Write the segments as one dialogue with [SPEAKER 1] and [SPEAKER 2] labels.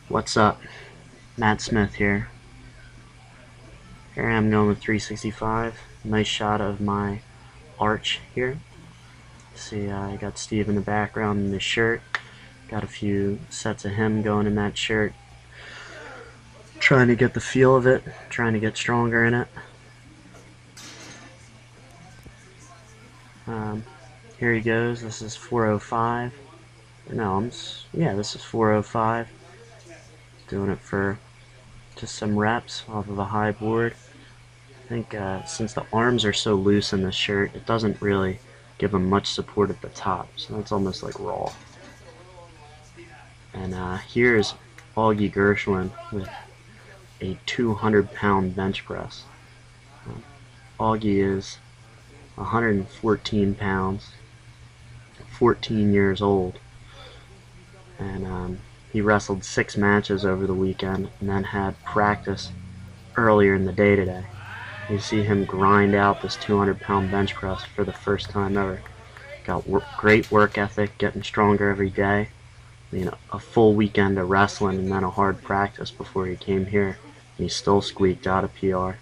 [SPEAKER 1] What's up? Matt Smith here. Here I am going with 365. Nice shot of my arch here. See, I got Steve in the background in his shirt. Got a few sets of him going in that shirt. Trying to get the feel of it. Trying to get stronger in it. Here he goes. This is 405. No, this is 405. Doing it for just some reps off of a high board. I think since the arms are so loose in this shirt, it doesn't really give them much support at the top, so that's almost like raw. And here's Auggie with a 200-pound bench press. Auggie is 114 pounds, 14 years old, and he wrestled 6 matches over the weekend and then had practice earlier in the day today. You see him grind out this 200-pound bench press for the first time ever. Got great work ethic, getting stronger every day. A full weekend of wrestling and then a hard practice before he came here. And he still squeaked out a PR.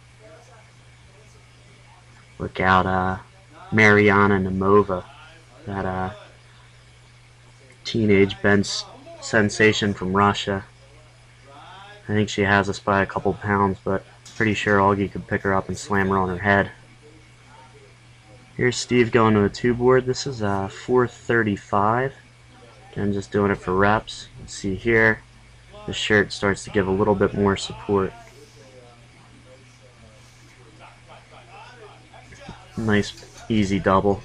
[SPEAKER 1] Look out, Mariana Nemova, that teenage bench sensation from Russia. I think she has us by a couple pounds, but pretty sure Auggie could pick her up and slam her on her head. Here's Steve going to a 2-board. This is 435. Again, just doing it for reps. You see here, the shirt starts to give a little bit more support. Nice, easy double.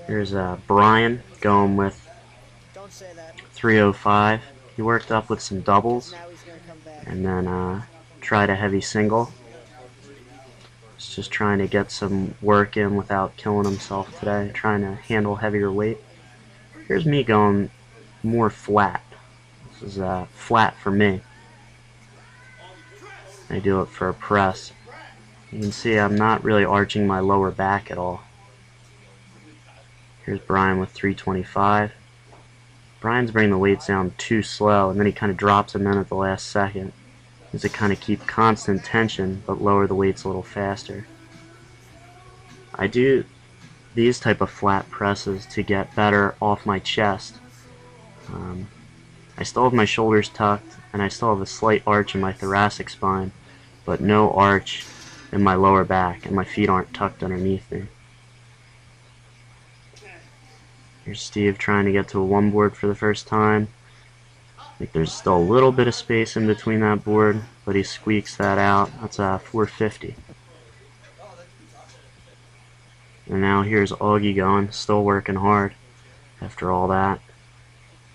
[SPEAKER 1] Here's Bryan going with 305. He worked up with some doubles and then tried a heavy single. He's just trying to get some work in without killing himself today, trying to handle heavier weight. Here's me going more flat. This is flat for me. I do it for a press. You can see I'm not really arching my lower back at all. Here's Bryan with 325. Bryan's bringing the weights down too slow, and then he kind of drops them in at the last second. Needs to kind of keep constant tension, but lower the weights a little faster. I do these type of flat presses to get better off my chest. I still have my shoulders tucked, and I still have a slight arch in my thoracic spine, but no arch in my lower back, and my feet aren't tucked underneath me. Here's Steve trying to get to a 1-board for the first time. I think there's still a little bit of space in between that board, but he squeaks that out. That's a 450. And now here's Auggie going, still working hard after all that.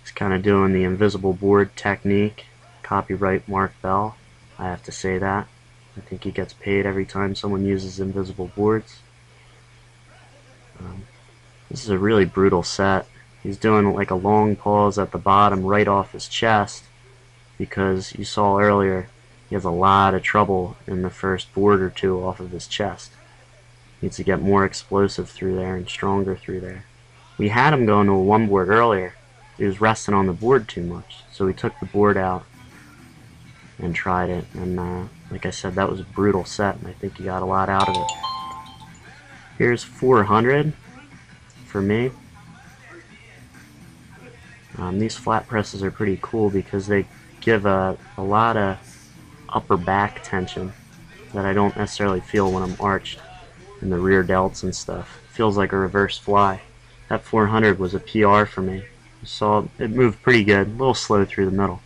[SPEAKER 1] He's kind of doing the invisible board technique. Copyright Mark Bell, I have to say that. I think he gets paid every time someone uses invisible boards. This is a really brutal set. He's doing like a long pause at the bottom right off his chest because you saw earlier he has a lot of trouble in the first board or two off of his chest. Needs to get more explosive through there and stronger through there. We had him going to a 1-board earlier. He was resting on the board too much, so we took the board out and tried it, and like I said, that was a brutal set, and I think he got a lot out of it. Here's 400 for me. These flat presses are pretty cool because they give a lot of upper back tension that I don't necessarily feel when I'm arched in the rear delts and stuff. It feels like a reverse fly. That 400 was a PR for me. You saw it moved pretty good, a little slow through the middle.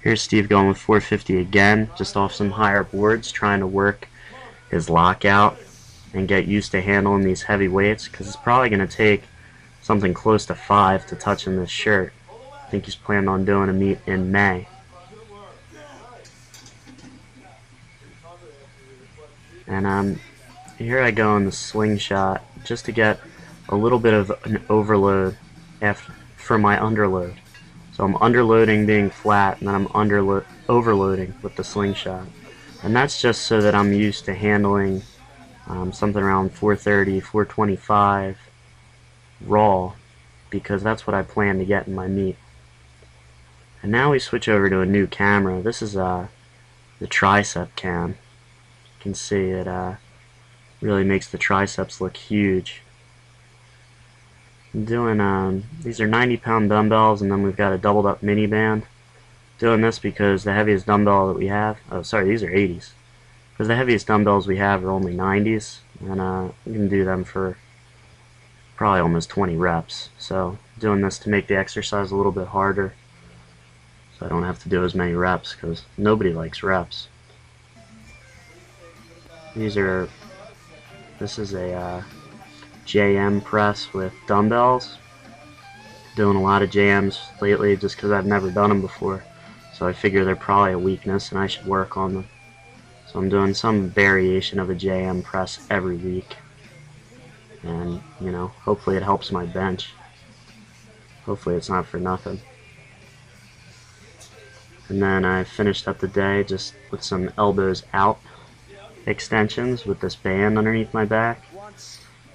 [SPEAKER 1] Here's Steve going with 450 again, just off some higher boards, trying to work his lockout and get used to handling these heavy weights, because it's probably going to take something close to 5 to touch in this shirt. I think he's planning on doing a meet in May. And here I go in the slingshot, just to get a little bit of an overload for my underload. So I'm underloading being flat, and then I'm overloading with the slingshot. And that's just so that I'm used to handling something around 430, 425 raw, because that's what I plan to get in my meet. And now we switch over to a new camera. This is the tricep cam. You can see it really makes the triceps look huge. I'm doing these are 90-pound dumbbells, and then we've got a doubled up mini band. Doing this because the heaviest dumbbell that we have, oh sorry, these are 80s. Because the heaviest dumbbells we have are only 90s, and we can do them for probably almost 20 reps. So doing this to make the exercise a little bit harder, so I don't have to do as many reps, because nobody likes reps. This is a JM press with dumbbells. Doing a lot of JMs lately just because I've never done them before, so I figure they're probably a weakness and I should work on them. So I'm doing some variation of a JM press every week, and you know, hopefully it helps my bench. Hopefully it's not for nothing. And then I finished up the day just with some elbows out extensions with this band underneath my back.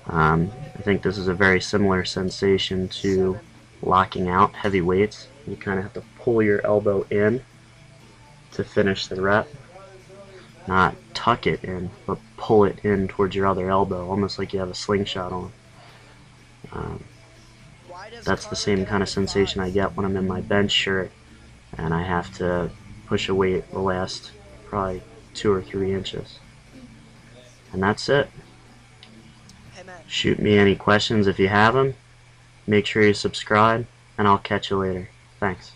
[SPEAKER 1] I think this is a very similar sensation to locking out heavy weights. You kind of have to pull your elbow in to finish the rep. Not tuck it in, but pull it in towards your other elbow, almost like you have a slingshot on. That's the same kind of sensation I get when I'm in my bench shirt and I have to push a weight the last probably 2 or 3 inches. And that's it. Shoot me any questions if you have them. Make sure you subscribe, and I'll catch you later. Thanks.